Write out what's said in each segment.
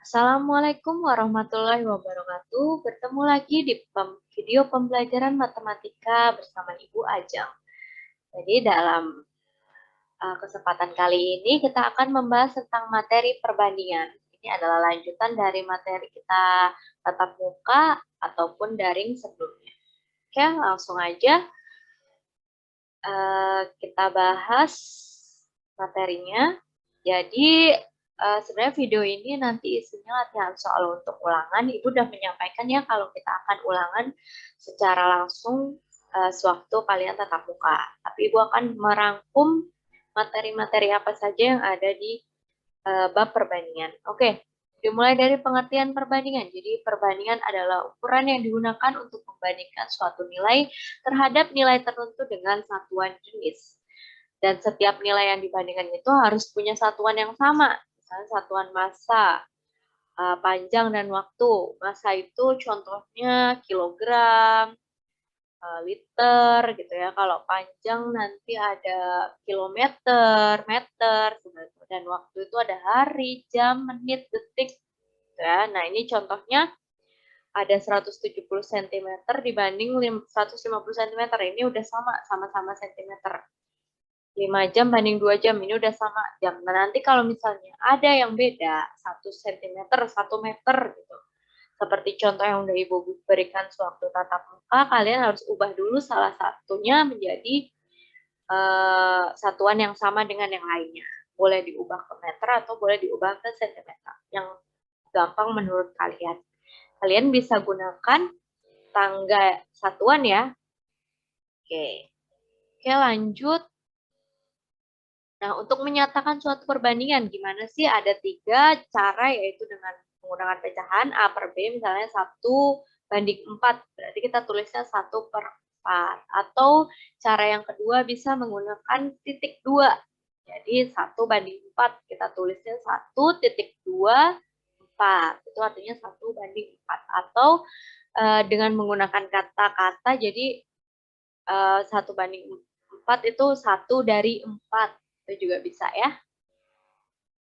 Assalamualaikum warahmatullahi wabarakatuh. Bertemu lagi di video pembelajaran matematika bersama Ibu Ajeng. Jadi dalam kesempatan kali ini kita akan membahas tentang materi perbandingan. Ini adalah lanjutan dari materi kita tatap muka ataupun daring sebelumnya. Oke, langsung aja kita bahas materinya. Jadi sebenarnya video ini nanti isinya latihan soal untuk ulangan. Ibu udah menyampaikan ya kalau kita akan ulangan secara langsung sewaktu kalian tatap muka. Tapi Ibu akan merangkum materi-materi apa saja yang ada di bab perbandingan. Oke, dimulai dari pengertian perbandingan. Jadi perbandingan adalah ukuran yang digunakan untuk membandingkan suatu nilai terhadap nilai tertentu dengan satuan jenis. Dan setiap nilai yang dibandingkan itu harus punya satuan yang sama. Misalnya satuan massa, panjang dan waktu. Massa itu contohnya kilogram, liter gitu ya. Kalau panjang nanti ada kilometer, meter, dan waktu itu ada hari, jam, menit, detik. Gitu ya. Nah ini contohnya ada 170 cm dibanding 150 cm. Ini udah sama-sama centimeter. 5 jam banding 2 jam, ini udah sama jam. Nah, nanti kalau misalnya ada yang beda, 1 cm, 1 meter gitu. Seperti contoh yang udah Ibu berikan sewaktu tatap muka, kalian harus ubah dulu salah satunya menjadi satuan yang sama dengan yang lainnya. Boleh diubah ke meter atau boleh diubah ke sentimeter. Yang gampang menurut kalian. Kalian bisa gunakan tangga satuan ya. Oke. Oke, lanjut. Nah, untuk menyatakan suatu perbandingan, gimana sih? Ada 3 cara, yaitu dengan menggunakan pecahan A per B, misalnya 1:4. Berarti kita tulisnya 1/4. Atau cara yang kedua bisa menggunakan titik 2. Jadi 1:4. Kita tulisnya 1.24. Itu artinya 1:4. Atau dengan menggunakan kata-kata, jadi 1:4 itu 1/4. Itu juga bisa ya.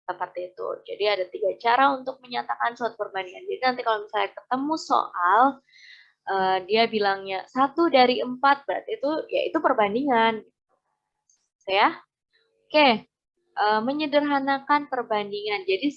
Seperti itu. Jadi ada 3 cara untuk menyatakan suatu perbandingan. Jadi nanti kalau misalnya ketemu soal, dia bilangnya 1/4, berarti itu ya itu perbandingan. Ya. Oke, menyederhanakan perbandingan. Jadi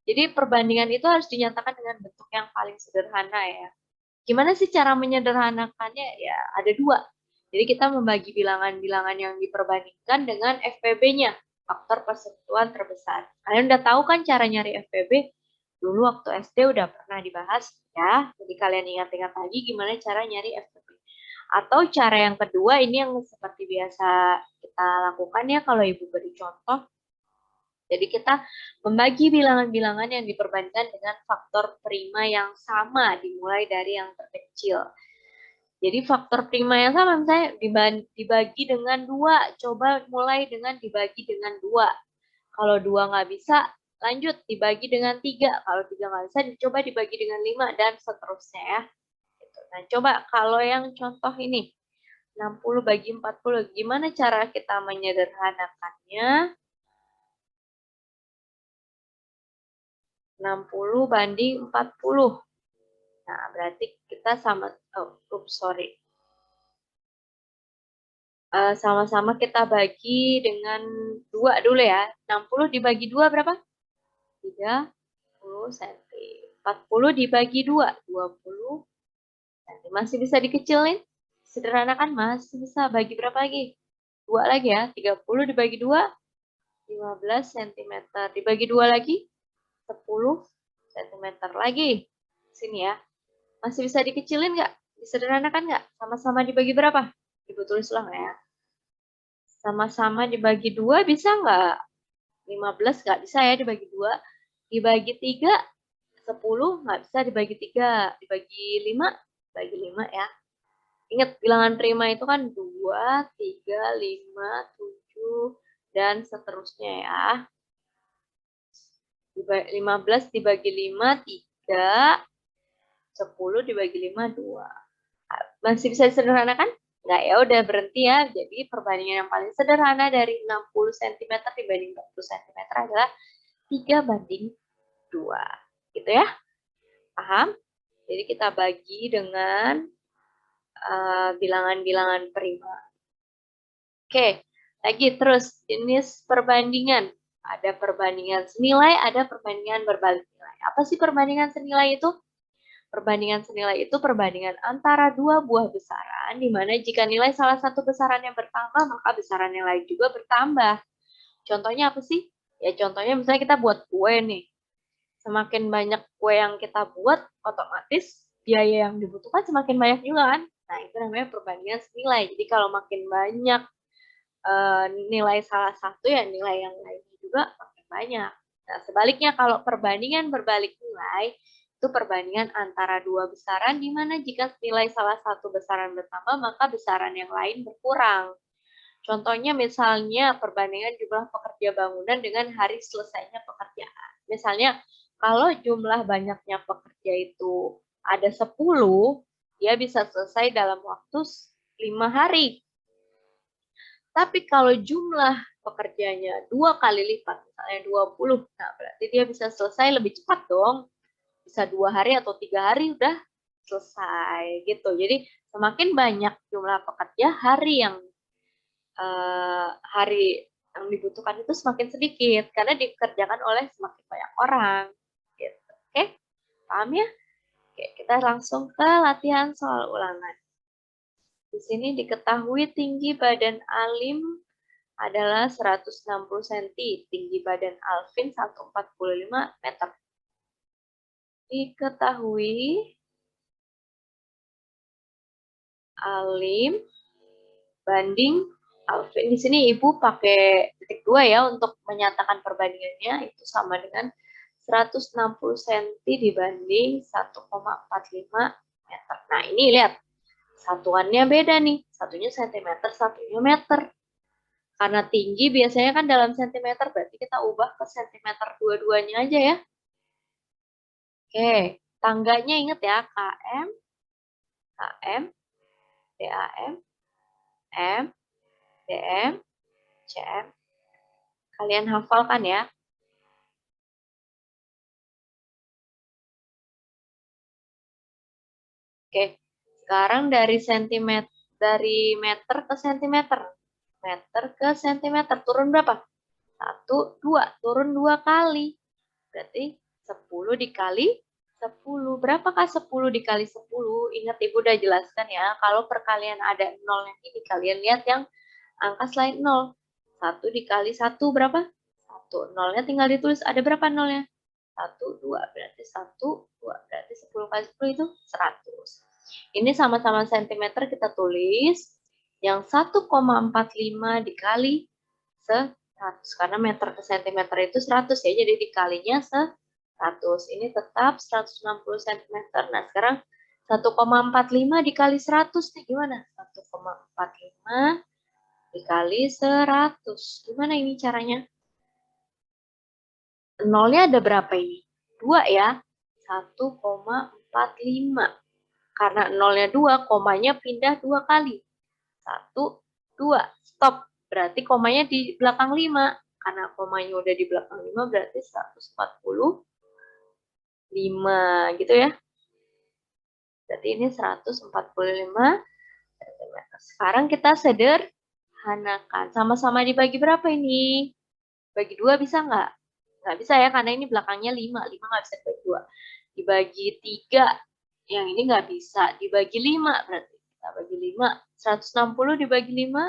jadi perbandingan itu harus dinyatakan dengan bentuk yang paling sederhana ya. Gimana sih cara menyederhanakannya? Ya ada 2. Jadi kita membagi bilangan-bilangan yang diperbandingkan dengan FPB-nya, faktor persatuan terbesar. Kalian udah tahu kan cara nyari FPB? Dulu waktu SD udah pernah dibahas ya. Jadi kalian ingat-ingat lagi gimana cara nyari FPB. Atau cara yang kedua ini yang seperti biasa kita lakukan ya kalau Ibu beri contoh. Jadi kita membagi bilangan-bilangan yang diperbandingkan dengan faktor prima yang sama dimulai dari yang terkecil. Jadi faktor prima yang sama misalnya dibagi dengan 2, coba mulai dengan dibagi dengan 2. Kalau 2 nggak bisa, lanjut dibagi dengan 3. Kalau 3 nggak bisa, dicoba dibagi dengan 5 dan seterusnya ya. Nah, coba kalau yang contoh ini, 60 bagi 40, gimana cara kita menyederhanakannya? 60 banding 40. Nah, berarti kita sama-sama kita bagi dengan 2 dulu ya. 60 dibagi 2 berapa? 30 cm. 40 dibagi 2, 20 cm. Masih bisa dikecilin? Sederhanakan masih bisa. Bagi berapa lagi? 2 lagi ya. 30 dibagi 2, 15 cm. Dibagi 2 lagi, 10 cm lagi. Sini ya. Masih bisa dikecilin nggak? Disederhanakan nggak? Sama-sama dibagi berapa? Ibu tulis ulang ya. Sama-sama dibagi 2 bisa nggak? 15 nggak bisa ya dibagi 2. Dibagi 3, 10 nggak bisa dibagi 3. Dibagi 5, bagi 5 ya. Ingat bilangan prima itu kan 2, 3, 5, 7, dan seterusnya ya. 15 dibagi 5, 3. 10 dibagi 5, 2. Masih bisa disederhanakan? Nggak ya, udah berhenti ya. Jadi perbandingan yang paling sederhana dari 60 cm dibanding 40 cm adalah 3:4. Gitu ya. Paham? Jadi kita bagi dengan bilangan-bilangan prima. Oke, lagi terus jenis perbandingan. Ada perbandingan senilai, ada perbandingan berbalik nilai. Apa sih perbandingan senilai itu? Perbandingan senilai itu perbandingan antara dua buah besaran, di mana jika nilai salah satu besaran yang bertambah, maka besaran yang lain juga bertambah. Contohnya apa sih? Ya contohnya misalnya kita buat kue nih. Semakin banyak kue yang kita buat, otomatis biaya yang dibutuhkan semakin banyak juga kan? Nah, itu namanya perbandingan senilai. Jadi kalau makin banyak nilai salah satu, ya nilai yang lainnya juga makin banyak. Nah, sebaliknya kalau perbandingan berbalik nilai, itu perbandingan antara dua besaran, di mana jika nilai salah satu besaran bertambah, maka besaran yang lain berkurang. Contohnya misalnya perbandingan jumlah pekerja bangunan dengan hari selesainya pekerjaan. Misalnya kalau jumlah banyaknya pekerja itu ada 10, dia bisa selesai dalam waktu 5 hari. Tapi kalau jumlah pekerjanya 2 kali lipat, misalnya 20, nah berarti dia bisa selesai lebih cepat dong. Bisa 2 hari atau 3 hari udah selesai gitu. Jadi semakin banyak jumlah pekerja, hari yang dibutuhkan itu semakin sedikit karena dikerjakan oleh semakin banyak orang. Gitu. Oke, paham ya? Oke, kita langsung ke latihan soal ulangan. Di sini diketahui tinggi badan Alim adalah 160 cm, tinggi badan Alvin 145 meter. Diketahui Alim banding Alvin. Di sini Ibu pakai titik 2 ya untuk menyatakan perbandingannya, itu sama dengan 160 cm dibanding 1,45 meter. Nah, ini lihat. Satuannya beda nih. Satunya cm, satunya meter. Karena tinggi biasanya kan dalam sentimeter, berarti kita ubah ke sentimeter dua-duanya aja ya. Oke, tangganya ingat ya, KM, KM, DAM, M, DM, CM. Kalian hafalkan ya. Oke, sekarang dari meter ke sentimeter. Meter ke sentimeter, turun berapa? 1, 2, turun 2 kali. Berarti 10 dikali 10. Berapakah 10 dikali 10? Ingat Ibu udah jelaskan ya, kalau perkalian ada nolnya ini, kalian lihat yang angka selain 0. 1 dikali 1 berapa? 1. Nolnya tinggal ditulis, ada berapa nolnya? 1, 2, berarti 1, 2, berarti 10 kali 10 itu 100. Ini sama-sama sentimeter, kita tulis yang 1,45 dikali 100. Karena meter ke sentimeter itu 100 ya, jadi dikalinya 100. Ini tetap 160 cm. Nah, sekarang 1,45 dikali 100 nih gimana? 1,45 dikali 100. Gimana ini caranya? Nolnya ada berapa ini? 2 ya. 1,45. Karena nolnya 2, komanya pindah 2 kali. 1, 2, stop. Berarti komanya di belakang 5. Karena komanya udah di belakang 5, berarti 145 gitu ya. Berarti ini 145 cm. Sekarang kita sederhanakan. Sama-sama dibagi berapa ini? Bagi 2 bisa nggak? Nggak bisa ya, karena ini belakangnya 5. 5 nggak bisa dibagi 2. Dibagi 3. Yang ini nggak bisa. Dibagi 5 berarti. Kita bagi 5. 160 dibagi 5.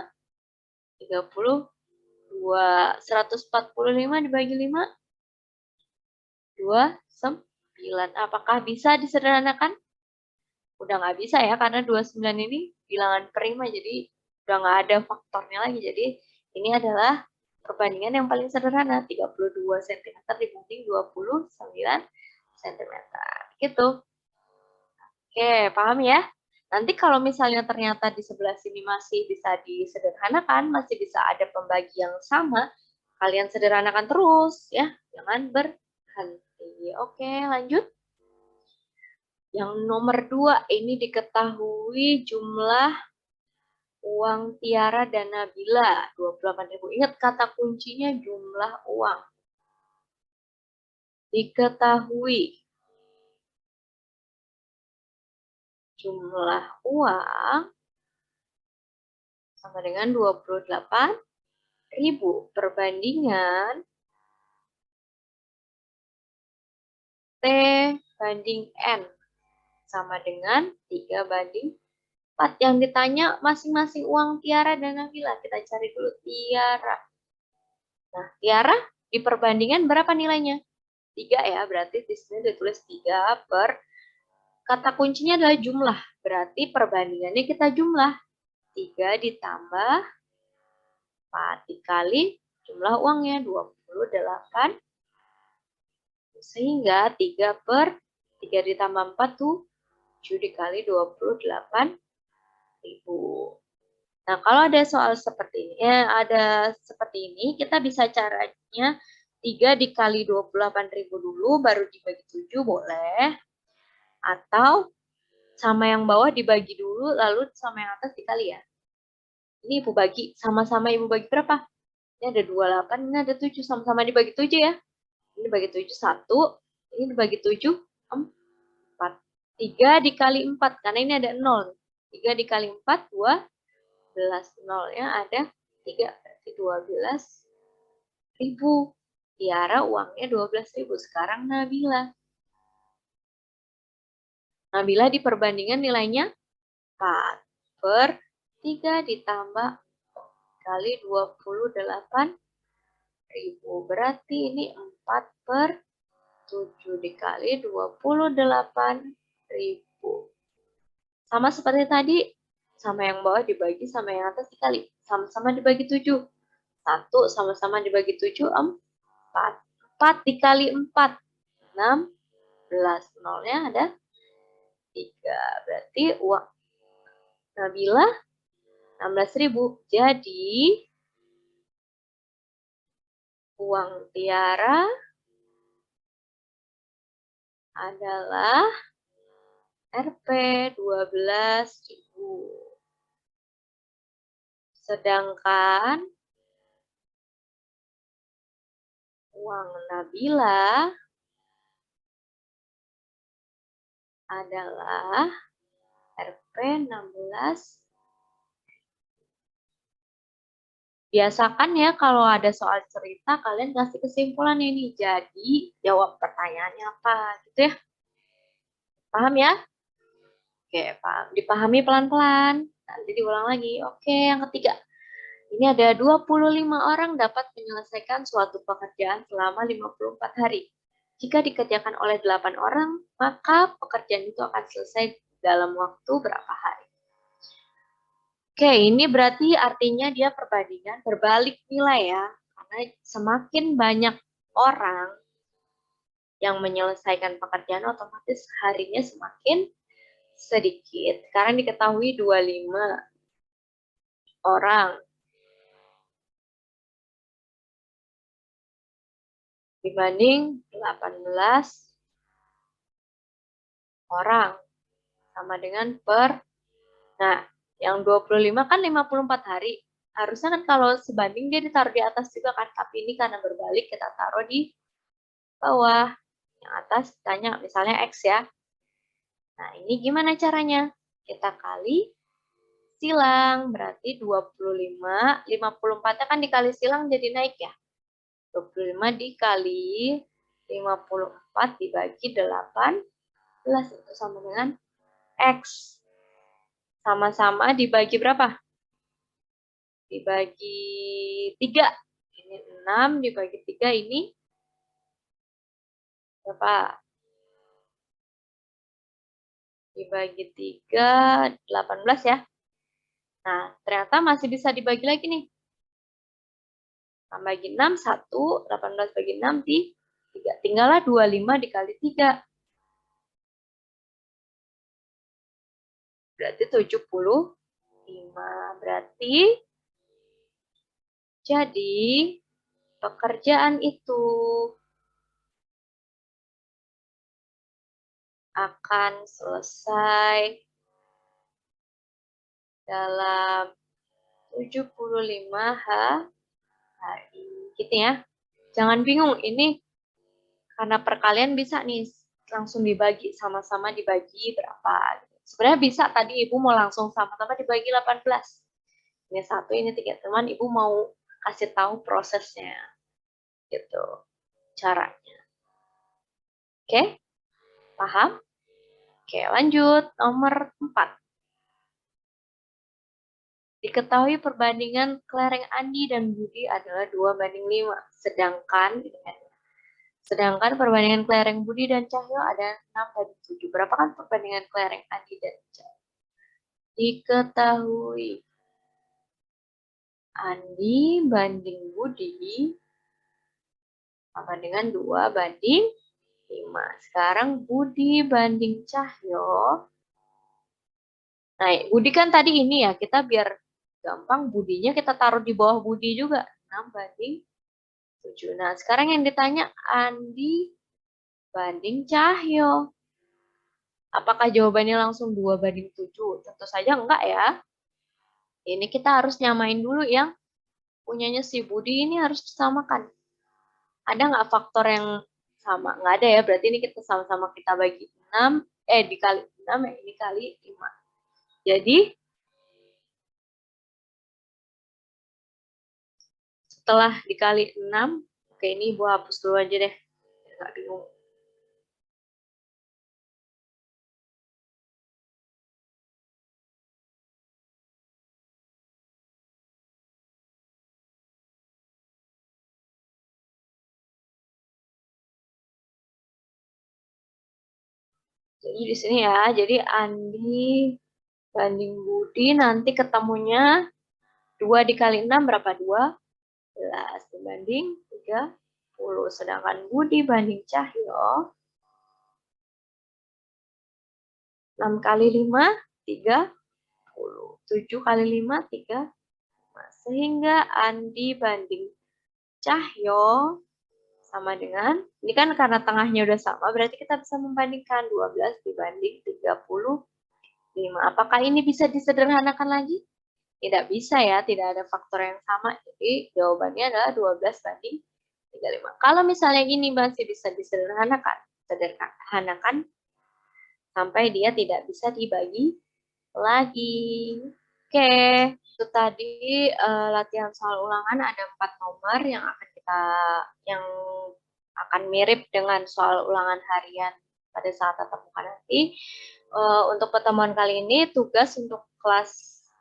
32. 145 dibagi 5. 29. Apakah bisa disederhanakan? Udah nggak bisa ya, karena 29 ini bilangan prima, jadi udah nggak ada faktornya lagi. Jadi ini adalah perbandingan yang paling sederhana, 32 cm dibanding 29 cm. Gitu. Oke, paham ya? Nanti kalau misalnya ternyata di sebelah sini masih bisa disederhanakan, masih bisa ada pembagi yang sama, kalian sederhanakan terus ya, jangan berhenti. Oke, lanjut. Yang nomor 2, ini diketahui jumlah uang Tiara dan Nabila 28.000. Ingat kata kuncinya jumlah uang. diketahui jumlah uang sama dengan 28.000. Perbandingan T banding N sama dengan 3 banding 4. Yang ditanya masing-masing uang Tiara dan Nabila. Kita cari dulu Tiara. Nah, Tiara di perbandingan berapa nilainya? 3 ya, berarti di sini ditulis 3 per, kata kuncinya adalah jumlah. Berarti perbandingannya kita jumlah. 3 ditambah 4 dikali jumlah uangnya 28. Sehingga 3 per 3 ditambah 4 tuh 7 dikali 28.000. Nah, kalau ada soal seperti ini, kita bisa caranya 3 dikali 28.000 dulu, baru dibagi 7 boleh. Atau sama yang bawah dibagi dulu, lalu sama yang atas dikali ya. Ini Ibu bagi, sama-sama Ibu bagi berapa? Ini ada 28, ini ada 7, sama-sama dibagi 7 ya. Ini dibagi 7, 1, ini dibagi 7, 4. 3 dikali 4, karena ini ada 0. 3 dikali 4, 12. Nolnya ada 3, berarti 12.000. Tiara uangnya 12.000. Sekarang Nabila. Nabila di perbandingan nilainya 4 per 3 ditambah kali 28.000. Berarti ini 4 per 7 dikali 28.000. Sama seperti tadi, sama yang bawah dibagi, sama yang atas dikali. Sama-sama dibagi 7. 1 sama-sama dibagi 7, 4. 4 dikali 4, 16. Nolnya ada 3. Berarti uang Nabila 16.000. Jadi, uang Tiara adalah Rp 12.000. Sedangkan uang Nabila adalah Rp 16. Biasakan ya kalau ada soal cerita kalian kasih kesimpulan ini. Jadi jawab pertanyaannya apa gitu ya. Paham ya? Oke, paham. Dipahami pelan-pelan. Nanti diulang lagi. Oke, yang ketiga. Ini ada 25 orang dapat menyelesaikan suatu pekerjaan selama 54 hari. Jika dikerjakan oleh 8 orang, maka pekerjaan itu akan selesai dalam waktu berapa hari? Oke, ini berarti artinya dia perbandingan berbalik nilai ya. Karena semakin banyak orang yang menyelesaikan pekerjaan, otomatis harinya semakin sedikit. Karena diketahui 25 orang dibanding 18 orang. Sama dengan per, nah yang 25 kan 54 hari. Harusnya kan kalau sebanding dia ditaruh di atas juga kan. Tapi ini karena berbalik kita taruh di bawah. Yang atas tanya misalnya X ya. Nah ini gimana caranya? Kita kali silang. Berarti 25, 54-nya kan dikali silang jadi naik ya. 25 dikali 54 dibagi 18 itu sama dengan X. Sama-sama dibagi berapa? Dibagi 3. Ini 6 dibagi 3 ini berapa? Dibagi 3, 18 ya. Nah, ternyata masih bisa dibagi lagi nih. 6 bagi 6, 1. 18 bagi 6, 3. Tinggallah 25 dikali 3. Berarti 75. Berarti jadi pekerjaan itu akan selesai dalam 75 hari. Gitu ya. Jangan bingung, ini Karena perkalian bisa nih langsung dibagi, sama-sama dibagi berapa. Sebenarnya bisa tadi Ibu mau langsung sama-sama dibagi 18. Ini 1, ini 3. Teman Ibu mau kasih tahu prosesnya. Gitu. Caranya. Oke? Paham? Oke, lanjut. Nomor 4. Diketahui perbandingan kelereng Andi dan Budi adalah 2:5. Sedangkan perbandingan kelereng Budi dan Cahyo ada 6:7. Berapa kan perbandingan kelereng Andi dan Cahyo? Diketahui Andi banding Budi sama dengan 2:5. Sekarang Budi banding Cahyo. Nah, Budi kan tadi ini ya, kita biar gampang Budinya kita taruh di bawah Budi juga. 6:7. Nah, sekarang yang ditanya Andi banding Cahyo. Apakah jawabannya langsung 2:7? Tentu saja enggak ya. Ini kita harus nyamain dulu yang punyanya si Budi ini harus disamakan. Ada nggak faktor yang sama? Nggak ada ya, berarti ini kita sama-sama kita bagi 6, dikali 6, ini kali 5. Jadi, setelah dikali 6, oke ini Ibu hapus dulu aja deh. Nggak bingung. Jadi di sini ya, jadi Andi banding Budi nanti ketemunya 2 dikali 6 berapa? 12 dibanding 30. Sedangkan Budi banding Cahyo 6 kali 5, 30. 7 kali 5, 30. Sehingga Andi banding Cahyo sama dengan, ini kan karena tengahnya udah sama, berarti kita bisa membandingkan 12 dibanding 35. Apakah ini bisa disederhanakan lagi? Tidak bisa ya, tidak ada faktor yang sama. Jadi jawabannya adalah 12 banding 35. Kalau misalnya ini masih bisa disederhanakan, sampai dia tidak bisa dibagi lagi. Oke, itu tadi latihan soal ulangan ada 4 nomor yang akan mirip dengan soal ulangan harian pada saat tatap muka nanti. Untuk pertemuan kali ini tugas untuk kelas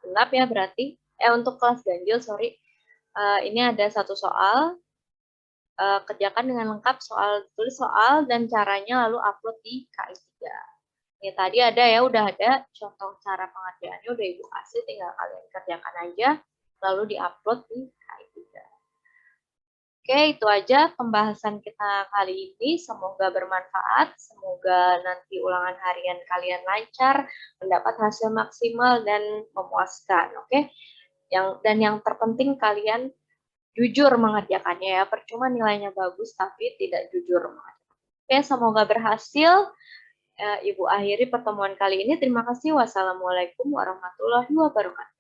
genap ya berarti, untuk kelas ganjil sorry. Ini ada 1 soal. Kerjakan dengan lengkap tulis soal dan caranya lalu upload di KI3. Ya tadi ada ya, udah ada contoh cara pengerjaannya udah Ibu kasih, tinggal kalian kerjakan aja lalu diupload di KI3. Oke, itu aja pembahasan kita kali ini. Semoga bermanfaat, semoga nanti ulangan harian kalian lancar, mendapat hasil maksimal dan memuaskan, oke? Yang terpenting kalian jujur mengerjakannya ya, percuma nilainya bagus tapi tidak jujur mengerjakannya. Oke, semoga berhasil. Ibu akhiri pertemuan kali ini. Terima kasih. Wassalamualaikum warahmatullahi wabarakatuh.